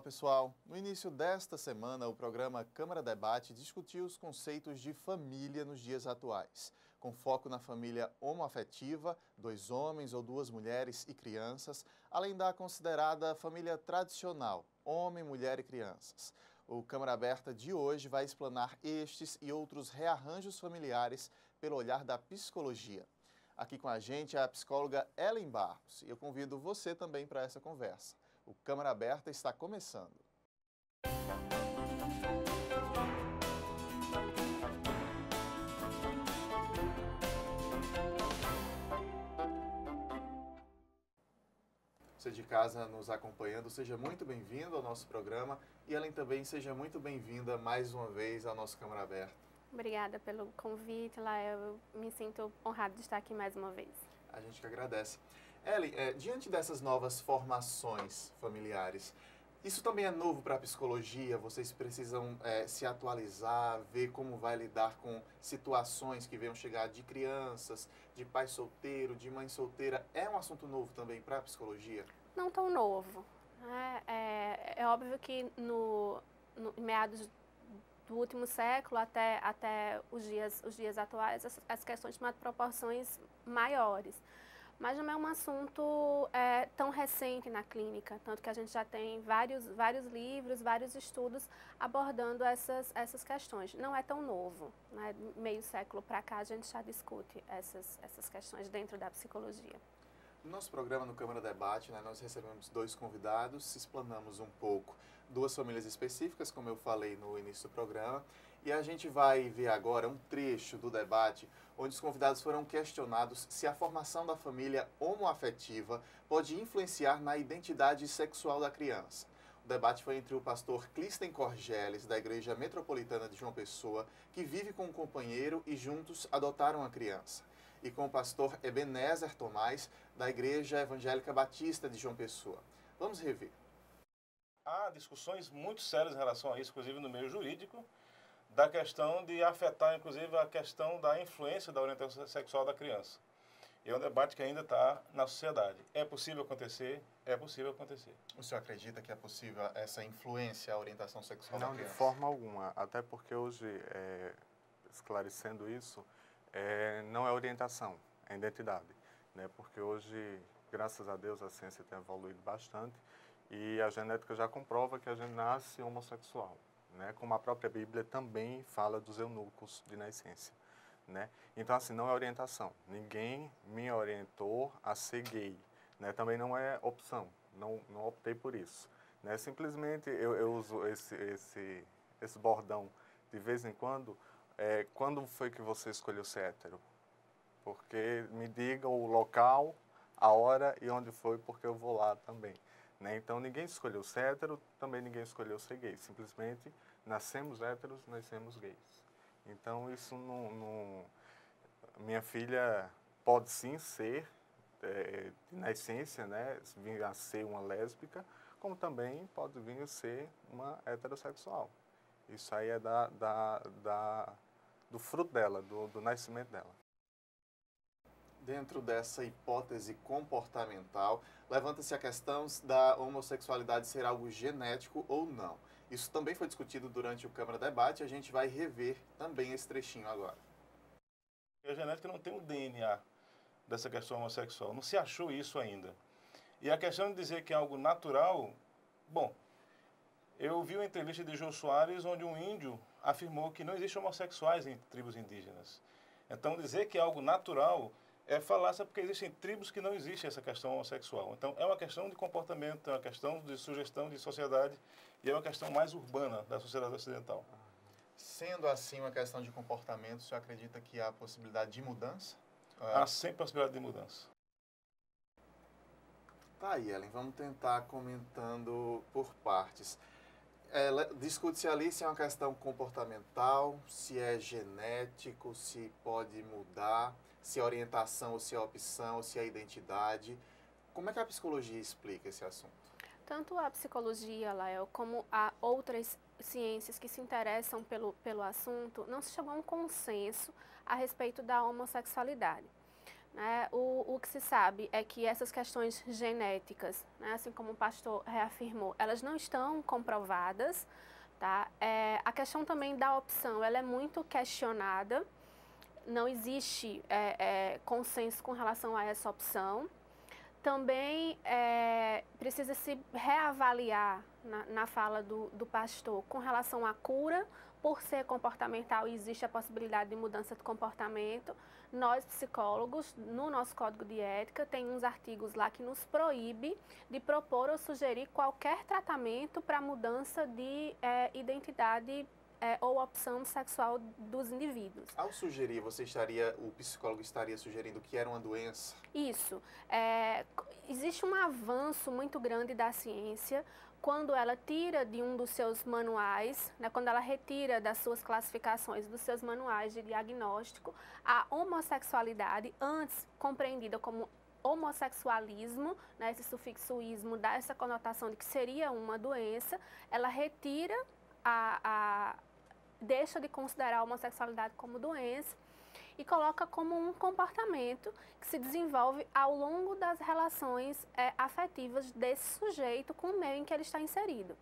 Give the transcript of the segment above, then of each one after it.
Olá pessoal, no início desta semana o programa Câmara Debate discutiu os conceitos de família nos dias atuais, com foco na família homoafetiva, 2 homens ou 2 mulheres e crianças, além da considerada família tradicional, homem, mulher e crianças. O Câmara Aberta de hoje vai explanar estes e outros rearranjos familiares pelo olhar da psicologia. Aqui com a gente é a psicóloga Ellen Barros e eu convido você também para essa conversa. O Câmara Aberta está começando. Você de casa nos acompanhando, seja muito bem-vindo ao nosso programa e Ellen também seja muito bem-vinda mais uma vez ao nosso Câmara Aberta. Obrigada pelo convite, Lael. Eu me sinto honrada de estar aqui mais uma vez. A gente que agradece. Ellen, diante dessas novas formações familiares, isso também é novo para a psicologia? Vocês precisam se atualizar, ver como vai lidar com situações que venham chegar de crianças, de pai solteiro, de mãe solteira. É um assunto novo também para a psicologia? Não tão novo. É óbvio que no meados do último século até os dias atuais, as questões tomam proporções maiores. Mas não é um assunto tão recente na clínica, tanto que a gente já tem vários livros, vários estudos abordando essas questões. Não é tão novo, né? Meio século para cá a gente já discute essas questões dentro da psicologia. No nosso programa, no Câmara Debate, nós recebemos 2 convidados, explanamos um pouco 2 famílias específicas, como eu falei no início do programa, e a gente vai ver agora um trecho do debate onde os convidados foram questionados se a formação da família homoafetiva pode influenciar na identidade sexual da criança. O debate foi entre o pastor Clisten Corgeles, da Igreja Metropolitana de João Pessoa, que vive com um companheiro e juntos adotaram a criança, e com o pastor Ebenezer Tomás, da Igreja Evangélica Batista de João Pessoa. Vamos rever. Há discussões muito sérias em relação a isso, inclusive no meio jurídico, da questão de afetar, inclusive, a questão da influência da orientação sexual da criança. E é um debate que ainda está na sociedade. É possível acontecer? É possível acontecer. O senhor acredita que é possível essa influência à orientação sexual da criança? Não, de forma alguma. Até porque hoje, esclarecendo isso, não é orientação, é identidade. Né? Porque hoje, graças a Deus, a ciência tem evoluído bastante e a genética já comprova que a gente nasce homossexual. Né? Como a própria Bíblia também fala dos eunucos de nascença. Né? Então, assim, não é orientação. Ninguém me orientou a ser gay. Né? Também não é opção. Não optei por isso. Né? Simplesmente eu uso esse bordão de vez em quando. Quando foi que você escolheu ser hétero? Porque me diga o local, a hora e onde foi, porque eu vou lá também. Né? Então, ninguém escolheu ser hétero, também ninguém escolheu ser gay. Simplesmente, nascemos héteros, nascemos gays. Então, isso não... Minha filha pode sim ser, de nascença, né, vir a ser uma lésbica, como também pode vir a ser uma heterossexual. Isso aí é do fruto dela, do nascimento dela. Dentro dessa hipótese comportamental, levanta-se a questão da homossexualidade ser algo genético ou não. Isso também foi discutido durante o Câmara Debate e a gente vai rever também esse trechinho agora. A genética não tem o DNA dessa questão homossexual, não se achou isso ainda. E a questão de dizer que é algo natural, bom, eu vi uma entrevista de Jô Soares onde um índio afirmou que não existem homossexuais em tribos indígenas. Então, dizer que é algo natural é falácia porque existem tribos que não existe essa questão homossexual. Então, é uma questão de comportamento, é uma questão de sugestão de sociedade e é uma questão mais urbana da sociedade ocidental. Sendo assim uma questão de comportamento, o senhor acredita que há possibilidade de mudança? Há sempre possibilidade de mudança. Tá aí, Ellen, vamos tentar comentando por partes. Discute-se ali se é uma questão comportamental, se é genético, se pode mudar, se é orientação ou se é opção, ou se é identidade. Como é que a psicologia explica esse assunto? Tanto a psicologia, Lael, como a outras ciências que se interessam pelo assunto, não se chegou a um consenso a respeito da homossexualidade. Né? O o que se sabe é que essas questões genéticas, né, assim como o pastor reafirmou, elas não estão comprovadas, tá? A questão também da opção, ela é muito questionada, não existe consenso com relação a essa opção. Também precisa se reavaliar na fala do pastor com relação à cura, por ser comportamental e existe a possibilidade de mudança de comportamento. Nós, psicólogos, no nosso código de ética, tem uns artigos lá que nos proíbe de propor ou sugerir qualquer tratamento para mudança de identidade ou opção sexual dos indivíduos. Ao sugerir, o psicólogo estaria sugerindo que era uma doença? Isso. Existe um avanço muito grande da ciência quando ela tira de um dos seus manuais, né, quando ela retira das suas classificações, dos seus manuais de diagnóstico, a homossexualidade, antes compreendida como homossexualismo, né, esse sufixo ismo dá essa conotação de que seria uma doença, ela retira deixa de considerar a homossexualidade como doença e coloca como um comportamento que se desenvolve ao longo das relações afetivas desse sujeito com o meio em que ele está inserido.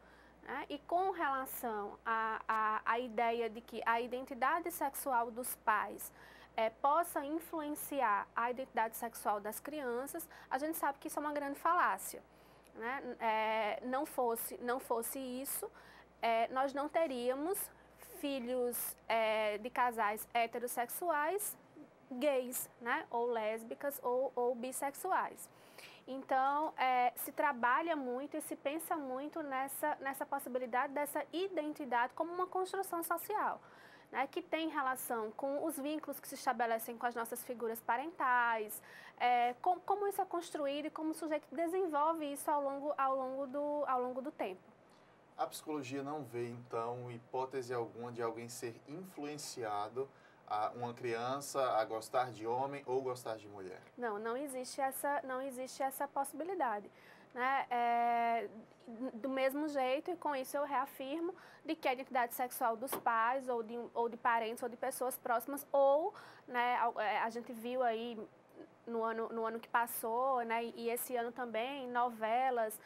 Né? E com relação à ideia de que a identidade sexual dos pais possa influenciar a identidade sexual das crianças, a gente sabe que isso é uma grande falácia. Né? Não fosse isso, nós não teríamos filhos de casais heterossexuais gays, né? Ou lésbicas ou bissexuais. Então, se trabalha muito e se pensa muito nessa possibilidade dessa identidade como uma construção social, né? Que tem relação com os vínculos que se estabelecem com as nossas figuras parentais, como isso é construído e como o sujeito desenvolve isso ao longo do tempo. A psicologia não vê, então, hipótese alguma de alguém ser influenciado, uma criança, a gostar de homem ou gostar de mulher? Não existe essa possibilidade. Né? Do mesmo jeito, e com isso eu reafirmo, de que a identidade sexual dos pais, ou de parentes, ou de pessoas próximas, ou, né, a gente viu aí no ano que passou, né, e esse ano também, novelas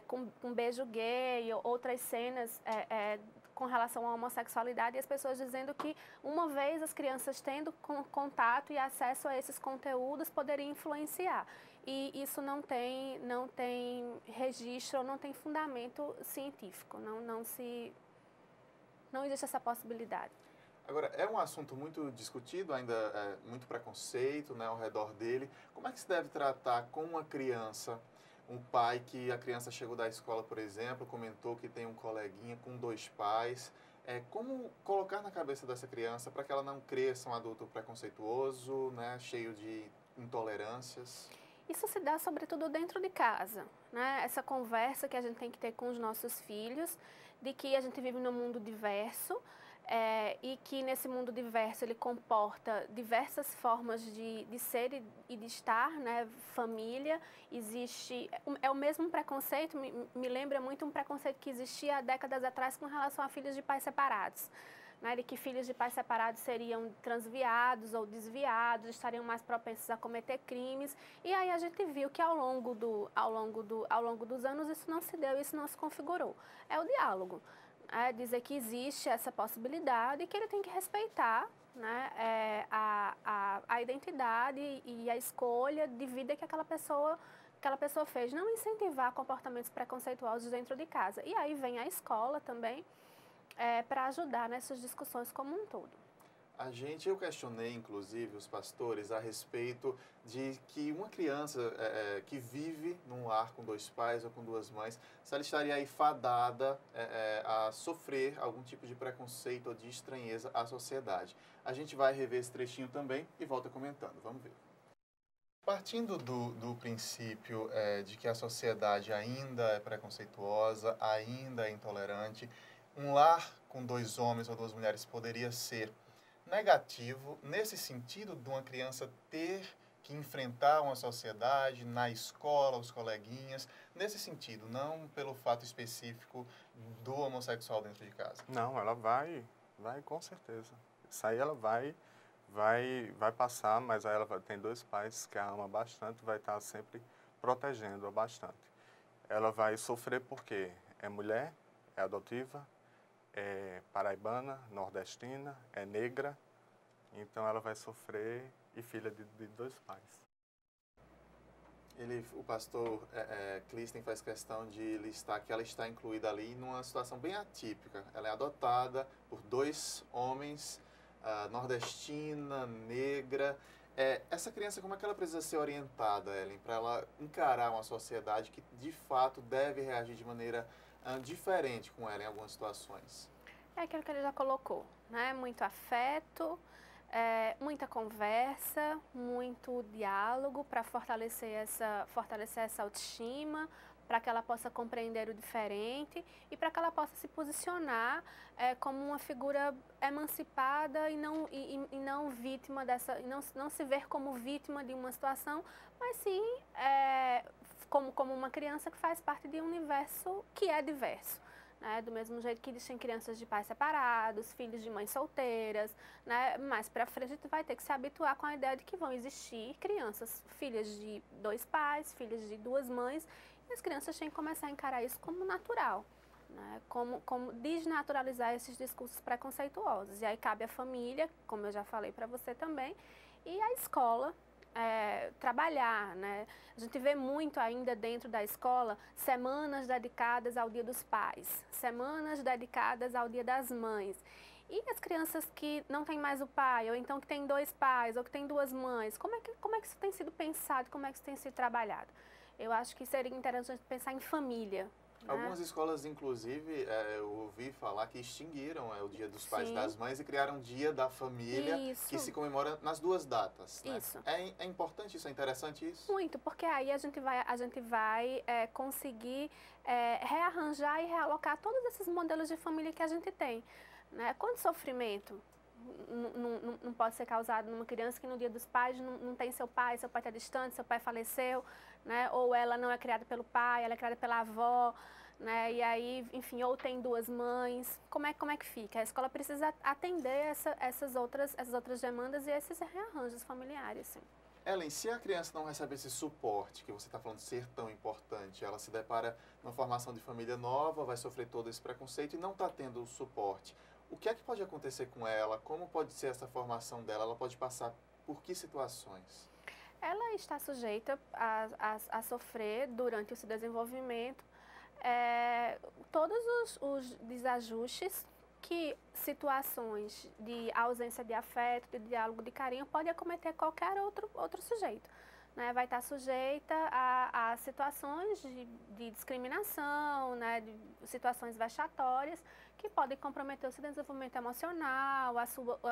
com beijo gay, outras cenas com relação à homossexualidade, e as pessoas dizendo que uma vez as crianças tendo contato e acesso a esses conteúdos poderia influenciar. E isso não tem registro, não tem fundamento científico, não existe essa possibilidade. Agora, é um assunto muito discutido, ainda muito preconceito, né, ao redor dele. Como é que se deve tratar com uma criança, um pai que a criança chegou da escola, por exemplo, comentou que tem um coleguinha com 2 pais. Como colocar na cabeça dessa criança para que ela não cresça um adulto preconceituoso, né, cheio de intolerâncias? Isso se dá sobretudo dentro de casa, né? Essa conversa que a gente tem que ter com os nossos filhos, de que a gente vive num mundo diverso, e que nesse mundo diverso ele comporta diversas formas de ser e de estar, né? Família, existe, o mesmo preconceito, me lembra muito um preconceito que existia há décadas atrás com relação a filhos de pais separados. Né, de que filhos de pais separados seriam transviados ou desviados, estariam mais propensos a cometer crimes, e aí a gente viu que ao longo dos anos isso não se deu, isso não se configurou. É o diálogo. Dizer que existe essa possibilidade e que ele tem que respeitar, né, a identidade e a escolha de vida que aquela pessoa fez. Não incentivar comportamentos preconceituosos dentro de casa. E aí vem a escola também para ajudar nessas discussões como um todo. Eu questionei, inclusive, os pastores a respeito de que uma criança que vive num lar com 2 pais ou com 2 mães, se ela estaria aí fadada a sofrer algum tipo de preconceito ou de estranheza à sociedade. A gente vai rever esse trechinho também e volta comentando. Vamos ver. Partindo do princípio de que a sociedade ainda é preconceituosa, ainda é intolerante, um lar com 2 homens ou 2 mulheres poderia ser negativo nesse sentido de uma criança ter que enfrentar uma sociedade, na escola, os coleguinhas, nesse sentido, não pelo fato específico do homossexual dentro de casa? Não, ela vai com certeza. Isso aí ela vai vai passar, mas aí ela tem 2 pais que a ama bastante, vai estar sempre protegendo-a bastante. Ela vai sofrer porque é mulher, é adotiva, é paraibana, nordestina, é negra, então ela vai sofrer e filha de 2 pais. O pastor Clisten faz questão de listar que ela está incluída ali numa situação bem atípica. Ela é adotada por 2 homens, nordestina, negra. Essa criança, como é que ela precisa ser orientada, Ellen, para ela encarar uma sociedade que, de fato, deve reagir de maneira diferente com ela em algumas situações? É aquilo que ele já colocou, né? Muito afeto, muita conversa, muito diálogo para fortalecer essa autoestima, para que ela possa compreender o diferente e para que ela possa se posicionar como uma figura emancipada e não vítima não se ver como vítima de uma situação, mas sim como uma criança que faz parte de um universo que é diverso. Né? Do mesmo jeito que existem crianças de pais separados, filhos de mães solteiras, né? Mais para frente a gente vai ter que se habituar com a ideia de que vão existir crianças, filhas de 2 pais, filhas de 2 mães, e as crianças têm que começar a encarar isso como natural, né? Como desnaturalizar esses discursos preconceituosos. E aí cabe à família, como eu já falei para você também, e à escola, trabalhar, né? A gente vê muito ainda dentro da escola semanas dedicadas ao Dia dos Pais, semanas dedicadas ao Dia das Mães. E as crianças que não têm mais o pai, ou então que têm 2 pais, ou que têm 2 mães, como é que isso tem sido pensado, como é que isso tem sido trabalhado? Eu acho que seria interessante pensar em família. Algumas escolas, inclusive, eu ouvi falar que extinguiram o Dia dos Pais e Sim. das Mães e criaram um Dia da Família, Isso. que se comemora nas 2 datas. Né? Isso. É importante isso? É interessante isso? Muito, porque aí a gente vai conseguir rearranjar e realocar todos esses modelos de família que a gente tem. Né? Quanto sofrimento não pode ser causado numa criança que no Dia dos Pais não tem seu pai está distante, seu pai faleceu, né? Ou ela não é criada pelo pai, ela é criada pela avó, né? E aí, enfim, ou tem 2 mães. Como é que fica? A escola precisa atender essas outras demandas e esses rearranjos familiares, sim. Ellen, se a criança não recebe esse suporte, que você está falando ser tão importante, ela se depara numa formação de família nova, vai sofrer todo esse preconceito e não está tendo o suporte. O que é que pode acontecer com ela? Como pode ser essa formação dela? Ela pode passar por que situações? Ela está sujeita a sofrer durante o seu desenvolvimento todos os desajustes que situações de ausência de afeto, de diálogo, de carinho pode acometer qualquer outro sujeito. Né? Vai estar sujeita a situações de discriminação, né? De situações vexatórias que podem comprometer o seu desenvolvimento emocional,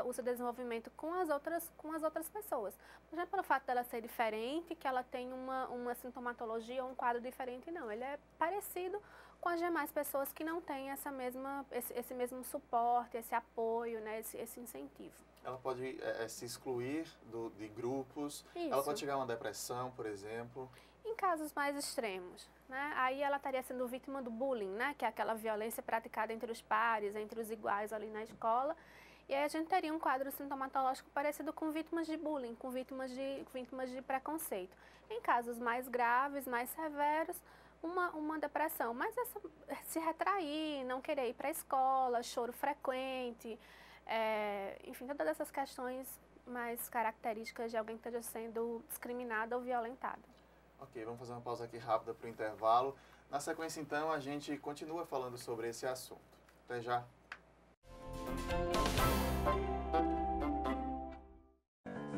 o seu desenvolvimento com as outras pessoas. Por exemplo, pelo fato dela ser diferente, que ela tem uma sintomatologia ou um quadro diferente, não. Ele é parecido com as demais pessoas que não têm esse mesmo suporte, esse apoio, né? esse incentivo. Ela pode se excluir de grupos, Isso. Ela pode chegar a uma depressão, por exemplo. Em casos mais extremos, né? Aí ela estaria sendo vítima do bullying, né? Que é aquela violência praticada entre os pares, entre os iguais ali na escola. E aí a gente teria um quadro sintomatológico parecido com vítimas de bullying, com vítimas de preconceito. Em casos mais graves, mais severos, uma depressão. Mas se retrair, não querer ir para a escola, choro frequente, enfim, todas essas questões mais características de alguém que esteja sendo discriminado ou violentado. Ok, vamos fazer uma pausa aqui rápida para o intervalo. Na sequência, então, a gente continua falando sobre esse assunto. Até já.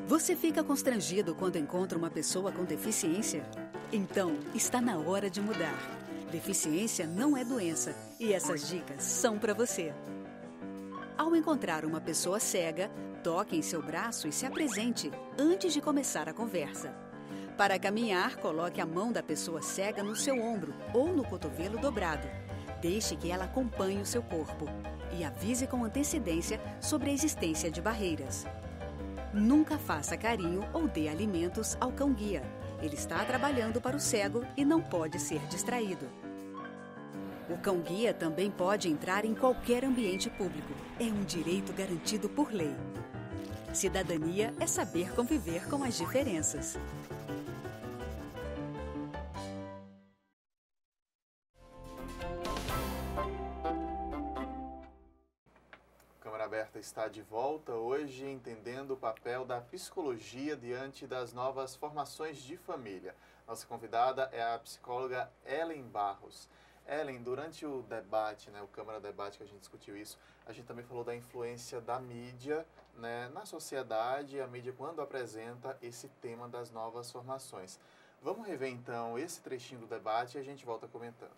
Você fica constrangido quando encontra uma pessoa com deficiência? Então, está na hora de mudar. Deficiência não é doença e essas dicas são para você. Ao encontrar uma pessoa cega, toque em seu braço e se apresente antes de começar a conversa. Para caminhar, coloque a mão da pessoa cega no seu ombro ou no cotovelo dobrado. Deixe que ela acompanhe o seu corpo e avise com antecedência sobre a existência de barreiras. Nunca faça carinho ou dê alimentos ao cão-guia. Ele está trabalhando para o cego e não pode ser distraído. O cão-guia também pode entrar em qualquer ambiente público. É um direito garantido por lei. Cidadania é saber conviver com as diferenças. Câmara Aberta está de volta hoje entendendo o papel da psicologia diante das novas formações de família. Nossa convidada é a psicóloga Ellen Barros. Ellen, durante o debate, o Câmara Debate que a gente discutiu isso, a gente também falou da influência da mídia, na sociedade, a mídia quando apresenta esse tema das novas formações. Vamos rever então esse trechinho do debate e a gente volta comentando.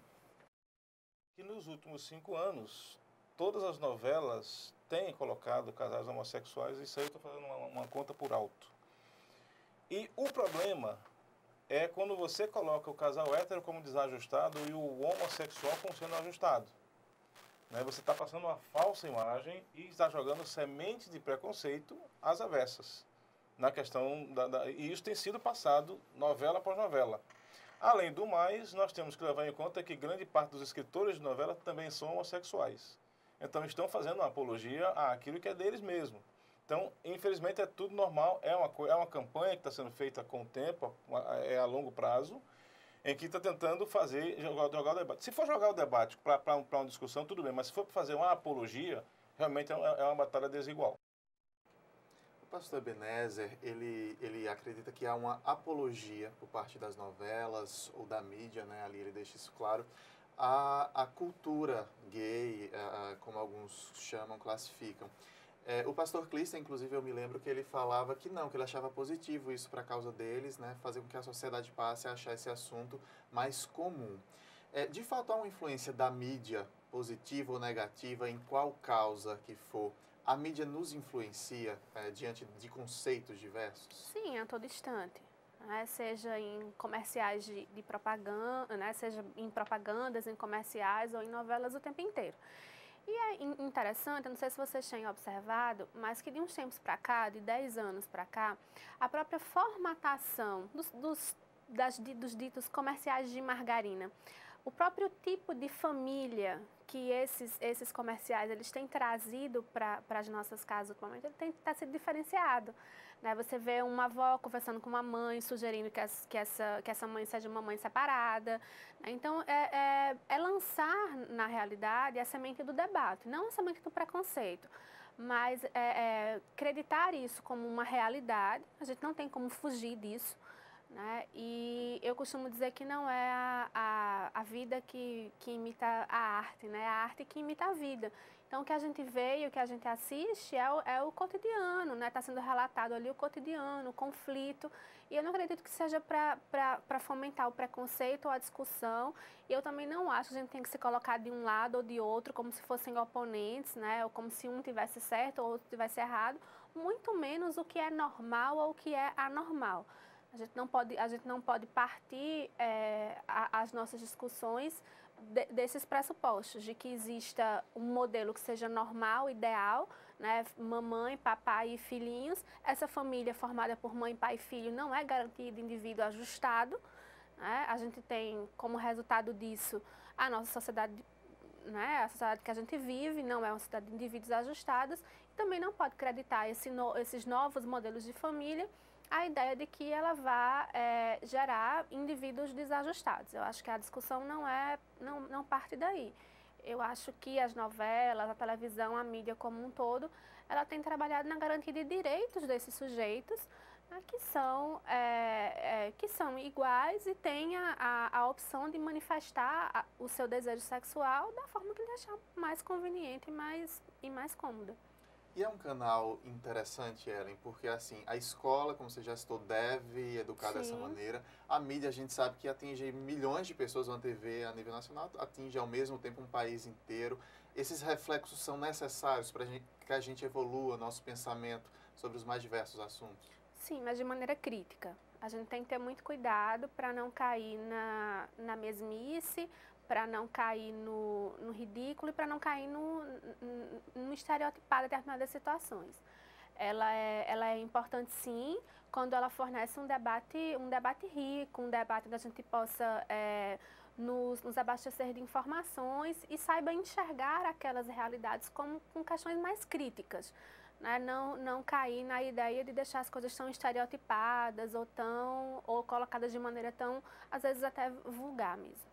Que nos últimos 5 anos, todas as novelas têm colocado casais homossexuais, isso aí eu estou fazendo uma conta por alto. E o problema é quando você coloca o casal hétero como desajustado e o homossexual como sendo ajustado. Você está passando uma falsa imagem e está jogando semente de preconceito às avessas. Na questão e isso tem sido passado novela após novela. Além do mais, nós temos que levar em conta que grande parte dos escritores de novela também são homossexuais. Então, estão fazendo uma apologia àquilo que é deles mesmo. Então, infelizmente, é tudo normal, é uma campanha que está sendo feita com o tempo, é a longo prazo, em que está tentando jogar o debate. Se for jogar o debate para uma discussão, tudo bem, mas se for para fazer uma apologia, realmente é uma batalha desigual. O pastor Ebenezer, ele acredita que há uma apologia por parte das novelas ou da mídia, ali ele deixa isso claro, a cultura gay, como alguns chamam, classificam. O pastor Clista, inclusive, eu me lembro que ele falava que não, que ele achava positivo isso para a causa deles, fazer com que a sociedade passe a achar esse assunto mais comum. De fato, há uma influência da mídia, positiva ou negativa, em qual causa que for? A mídia nos influencia diante de conceitos diversos? Sim, a todo instante. Seja em comerciais de propaganda, seja em propagandas, em comerciais ou em novelas o tempo inteiro. E é interessante, eu não sei se vocês têm observado, mas que de uns tempos para cá, de 10 anos para cá, a própria formatação dos ditos comerciais de margarina, o próprio tipo de família que esses comerciais eles têm trazido para as nossas casas atualmente, ele está sendo diferenciado. Você vê uma avó conversando com uma mãe, sugerindo que essa mãe seja uma mãe separada. Então, é lançar, na realidade, a semente do debate, não a semente do preconceito, mas acreditar isso como uma realidade. A gente não tem como fugir disso. E eu costumo dizer que não é a vida que imita a arte, a arte que imita a vida. Então, o que a gente vê e o que a gente assiste é o cotidiano, está sendo relatado ali o cotidiano, o conflito. E eu não acredito que seja para fomentar o preconceito ou a discussão. E eu também não acho que a gente tem que se colocar de um lado ou de outro como se fossem oponentes, ou como se um tivesse certo ou outro tivesse errado, muito menos o que é normal ou o que é anormal. A gente não pode partir as nossas discussões desses pressupostos, de que exista um modelo que seja normal, ideal, mamãe, papai e filhinhos. Essa família formada por mãe, pai e filho não é garantia de indivíduo ajustado. A gente tem como resultado disso a nossa sociedade, a sociedade que a gente vive, não é uma sociedade de indivíduos ajustados. E também não pode acreditar esses novos modelos de família a ideia de que ela vai gerar indivíduos desajustados. Eu acho que a discussão não parte daí. Eu acho que as novelas, a televisão, a mídia como um todo, ela tem trabalhado na garantia de direitos desses sujeitos, que são iguais e têm a opção de manifestar o seu desejo sexual da forma que ele achar mais conveniente e mais cômoda. E é um canal interessante, Ellen, porque assim, a escola, como você já citou, deve educar Sim. dessa maneira. A mídia, a gente sabe que atinge milhões de pessoas, uma TV a nível nacional, atinge ao mesmo tempo um país inteiro. Esses reflexos são necessários para que a gente evolua nosso pensamento sobre os mais diversos assuntos? Sim, mas de maneira crítica. A gente tem que ter muito cuidado para não cair na mesmice, para não cair no ridículo e para não cair no estereotipado de determinadas situações. Ela é importante, sim, quando ela fornece um debate rico, um debate que a gente possa nos abastecer de informações e saiba enxergar aquelas realidades com questões mais críticas. né? Não cair na ideia de deixar as coisas tão estereotipadas ou colocadas de maneira tão, às vezes até vulgar mesmo.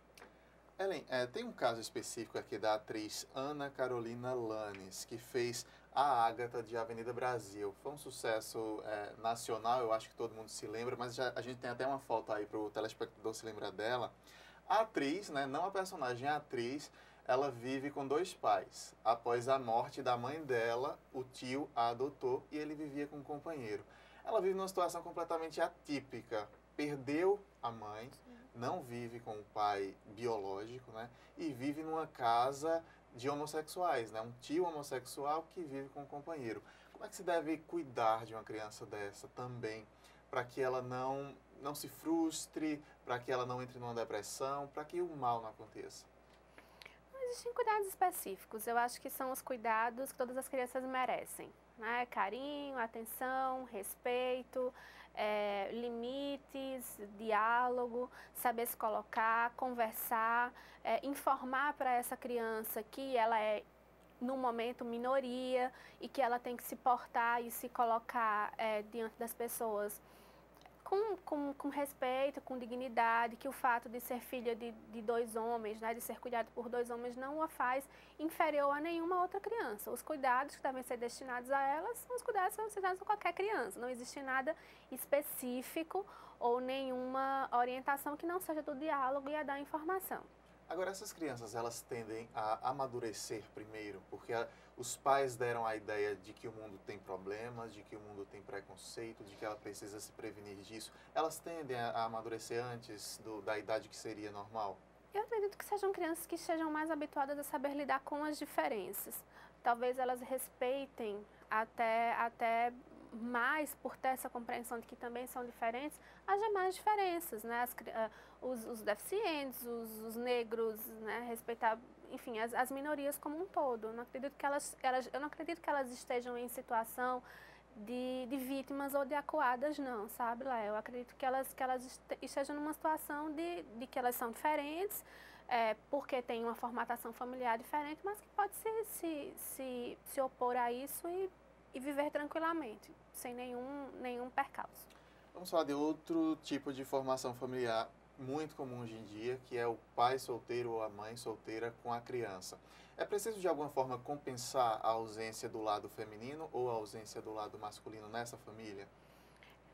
Ellen, tem um caso específico aqui da atriz Ana Carolina Lanes, que fez a Ágata de Avenida Brasil. Foi um sucesso nacional, eu acho que todo mundo se lembra, mas a gente tem até uma foto aí para o telespectador se lembrar dela. A atriz, né, não a personagem, a atriz, ela vive com 2 pais. Após a morte da mãe dela, o tio a adotou e ele vivia com um companheiro. Ela vive numa situação completamente atípica. Perdeu a mãe, não vive com o pai biológico, né? E vive numa casa de homossexuais, né? Um tio homossexual que vive com um companheiro. Como é que se deve cuidar de uma criança dessa também, para que ela não se frustre, para que ela não entre numa depressão, para que o mal não aconteça? Existem cuidados específicos. Eu acho que são os cuidados que todas as crianças merecem, né? Carinho, atenção, respeito, limites, diálogo, saber se colocar, conversar, informar para essa criança que ela é, no momento, minoria e que ela tem que se portar e se colocar diante das pessoas com respeito, com dignidade, que o fato de ser filha de 2 homens, né, de ser cuidado por 2 homens, não a faz inferior a nenhuma outra criança. Os cuidados que devem ser destinados a elas são os cuidados que são destinados a qualquer criança. Não existe nada específico ou nenhuma orientação que não seja do diálogo e a da informação. Agora, essas crianças, elas tendem a amadurecer primeiro, porque os pais deram a ideia de que o mundo tem problemas, de que o mundo tem preconceito, de que ela precisa se prevenir disso. Elas tendem a amadurecer antes da idade que seria normal? Eu acredito que sejam crianças que estejam mais habituadas a saber lidar com as diferenças. Talvez elas respeitem até mais por ter essa compreensão de que também são diferentes, as demais diferenças, né? Os deficientes, os negros, né? Respeitar, enfim, as minorias como um todo. Eu não acredito que elas estejam em situação de vítimas ou de acuadas, não, sabe, Léo? Eu acredito que elas estejam numa situação de que elas são diferentes, porque tem uma formatação familiar diferente, mas que pode se opor a isso e viver tranquilamente, sem nenhum percalço. Vamos falar de outro tipo de formação familiar muito comum hoje em dia, que é o pai solteiro ou a mãe solteira com a criança. É preciso, de alguma forma, compensar a ausência do lado feminino ou a ausência do lado masculino nessa família?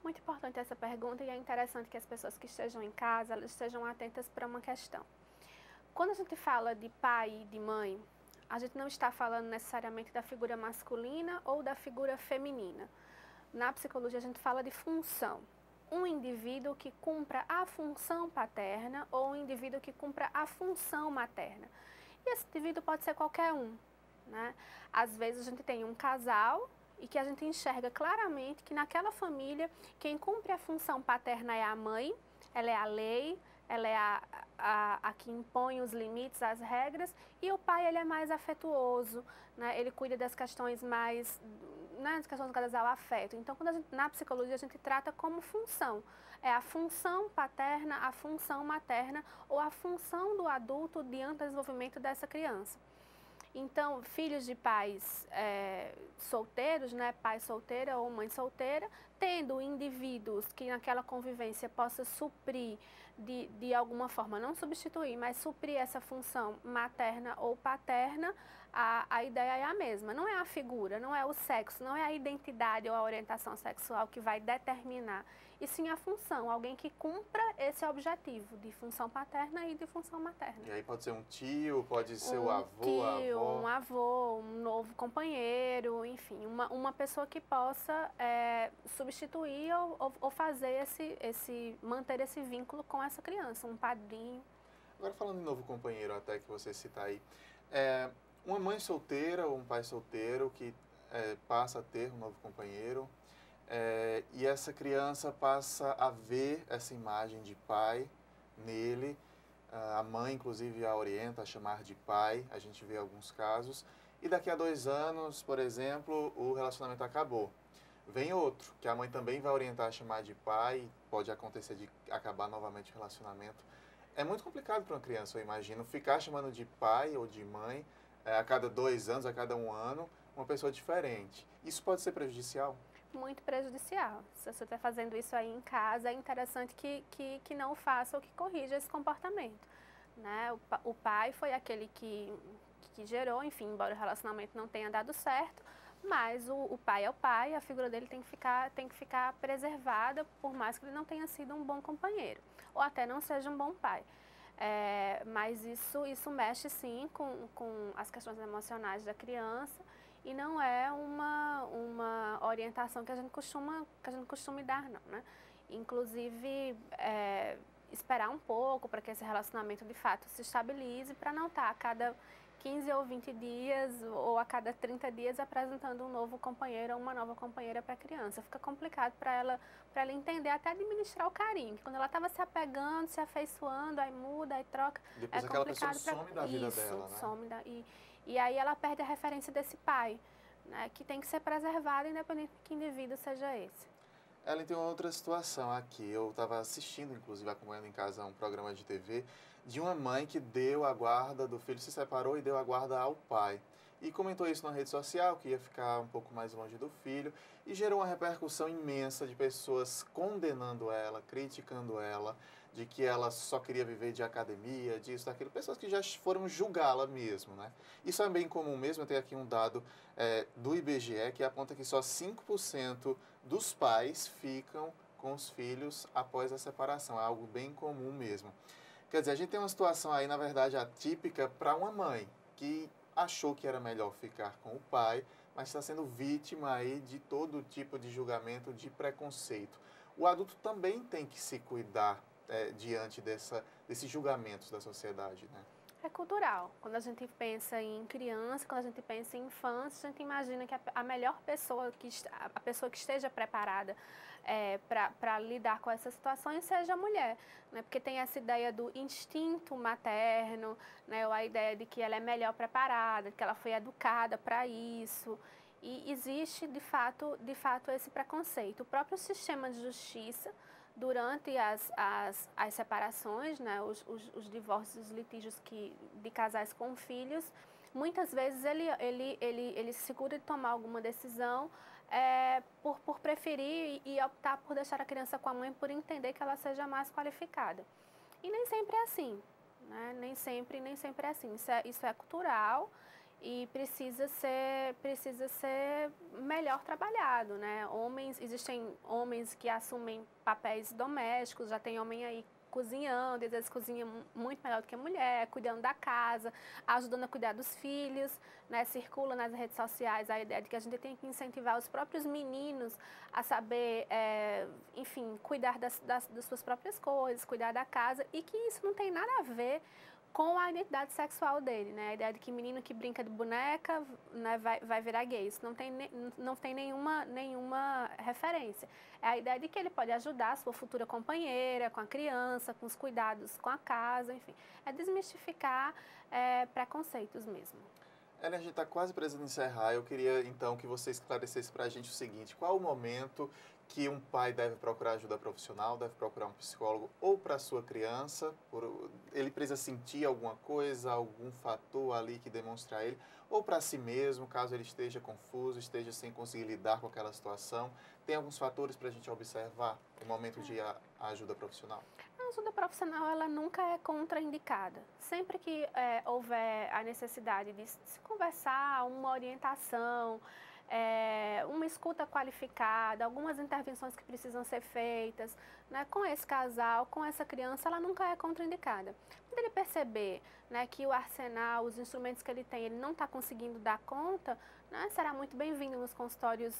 Muito importante essa pergunta e é interessante que as pessoas que estejam em casa, elas estejam atentas para uma questão. Quando a gente fala de pai e de mãe, a gente não está falando necessariamente da figura masculina ou da figura feminina. Na psicologia, a gente fala de função. Um indivíduo que cumpra a função paterna ou um indivíduo que cumpra a função materna. E esse indivíduo pode ser qualquer um, né? Às vezes, a gente tem um casal e que a gente enxerga claramente que naquela família, quem cumpre a função paterna é a mãe, ela é a lei, ela é a que impõe os limites, as regras, e o pai ele é mais afetuoso, né? Ele cuida das questões mais, né, das questões ligadas ao afeto. Então, na psicologia, a gente trata como função. É a função paterna, a função materna ou a função do adulto diante do desenvolvimento dessa criança. Então, filhos de pais solteiros, né, pai solteira ou mãe solteira, tendo indivíduos que naquela convivência possa suprir de alguma forma, não substituir, mas suprir essa função materna ou paterna, a ideia é a mesma. Não é a figura, não é o sexo, não é a identidade ou a orientação sexual que vai determinar, e sim a função, alguém que cumpra esse objetivo de função paterna e de função materna. E aí pode ser um tio, pode ser o avô, a avó. Um avô, um novo companheiro, enfim, uma pessoa que possa substituir ou fazer manter esse vínculo com essa criança, um padrinho. Agora falando em novo companheiro, até que você cita aí, uma mãe solteira ou um pai solteiro que passa a ter um novo companheiro, e essa criança passa a ver essa imagem de pai nele, a mãe inclusive a orienta a chamar de pai, a gente vê alguns casos, e daqui a 2 anos, por exemplo, o relacionamento acabou. Vem outro, que a mãe também vai orientar a chamar de pai, pode acontecer de acabar novamente o relacionamento. É muito complicado para uma criança, eu imagino, ficar chamando de pai ou de mãe a cada 2 anos, a cada 1 ano, uma pessoa diferente. Isso pode ser prejudicial? Muito prejudicial. Se você está fazendo isso aí em casa, é interessante que não faça ou que corrija esse comportamento. Né? O pai foi aquele que gerou, enfim, embora o relacionamento não tenha dado certo, mas o pai é o pai, a figura dele tem que ficar preservada, por mais que ele não tenha sido um bom companheiro, ou até não seja um bom pai. Mas isso mexe sim com as questões emocionais da criança e não é uma orientação que a gente costuma dar, não, né? Inclusive, esperar um pouco para que esse relacionamento de fato se estabilize, para não estar a cada 15 ou 20 dias ou a cada 30 dias apresentando um novo companheiro ou uma nova companheira para a criança. Fica complicado para ela entender, até administrar o carinho. Quando ela estava se apegando, se afeiçoando, aí muda, aí troca. Depois aquela pessoa some da vida dela, né? Some e aí ela perde a referência desse pai, né, que tem que ser preservado, independente de que indivíduo seja esse. Ellen, tem uma outra situação aqui. Eu estava assistindo, inclusive, acompanhando em casa um programa de TV de uma mãe que deu a guarda do filho, se separou e deu a guarda ao pai. E comentou isso na rede social, que ia ficar um pouco mais longe do filho, e gerou uma repercussão imensa de pessoas condenando ela, criticando ela, de que ela só queria viver de academia, disso, daquilo. Pessoas que já foram julgá-la mesmo, né? Isso é bem comum mesmo. Eu tenho aqui um dado do IBGE que aponta que só 5% dos pais ficam com os filhos após a separação. É algo bem comum mesmo. Quer dizer, a gente tem uma situação aí, na verdade, atípica para uma mãe que achou que era melhor ficar com o pai, mas está sendo vítima aí de todo tipo de julgamento, de preconceito. O adulto também tem que se cuidar diante desses julgamentos da sociedade, né? É cultural. Quando a gente pensa em criança, quando a gente pensa em infância, a gente imagina que a melhor pessoa, a pessoa que esteja preparada para lidar com essas situações seja a mulher, né? Porque tem essa ideia do instinto materno, né? Ou a ideia de que ela é melhor preparada, que ela foi educada para isso. E existe, de fato, esse preconceito. O próprio sistema de justiça, durante as separações, né, os divórcios, os litígios de casais com filhos, muitas vezes ele se segura de tomar alguma decisão por preferir e optar por deixar a criança com a mãe, por entender que ela seja mais qualificada. E nem sempre é assim, né? Nem sempre é assim. Isso é cultural e precisa ser melhor trabalhado, né? Existem homens que assumem papéis domésticos, já tem homem aí cozinhando, às vezes cozinha muito melhor do que a mulher, cuidando da casa, ajudando a cuidar dos filhos, né? Circula nas redes sociais a ideia de que a gente tem que incentivar os próprios meninos a saber, enfim, cuidar das suas próprias coisas, cuidar da casa, e que isso não tem nada a ver com a identidade sexual dele, né? A ideia de que menino que brinca de boneca, né, vai virar gay. Isso não tem nenhuma referência. É a ideia de que ele pode ajudar a sua futura companheira, com a criança, com os cuidados com a casa, enfim. É desmistificar preconceitos mesmo. Ellen, a gente está quase precisando encerrar. Eu queria, então, que você esclarecesse para a gente o seguinte: qual o momento que um pai deve procurar ajuda profissional, deve procurar um psicólogo, ou para a sua criança, ele precisa sentir alguma coisa, algum fator ali que demonstre a ele, ou para si mesmo, caso ele esteja confuso, esteja sem conseguir lidar com aquela situação. Tem alguns fatores para a gente observar no momento de ajuda profissional? A ajuda profissional, ela nunca é contraindicada. Sempre que houver a necessidade de se conversar, uma orientação, uma escuta qualificada, algumas intervenções que precisam ser feitas, né, com esse casal, com essa criança, ela nunca é contraindicada. Quando ele perceber, né, que o arsenal, os instrumentos que ele tem, ele não está conseguindo dar conta, né, será muito bem-vindo nos consultórios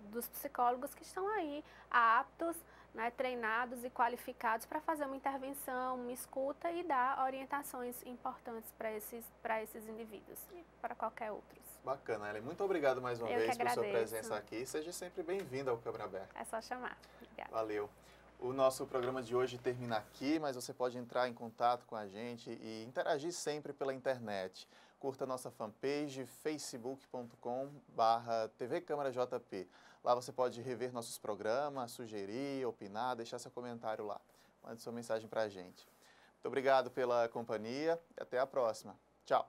dos psicólogos que estão aí aptos, né, treinados e qualificados para fazer uma intervenção, uma escuta e dar orientações importantes para esses indivíduos e para qualquer outros. Bacana, Ellen. Muito obrigado mais uma vez por sua presença aqui. Seja sempre bem-vinda ao Câmara Aberta. É só chamar. Obrigada. Valeu. O nosso programa de hoje termina aqui, mas você pode entrar em contato com a gente e interagir sempre pela internet. Curta nossa fanpage facebook.com/TV Câmara JP. Lá você pode rever nossos programas, sugerir, opinar, deixar seu comentário lá. Mande sua mensagem para a gente. Muito obrigado pela companhia e até a próxima. Tchau.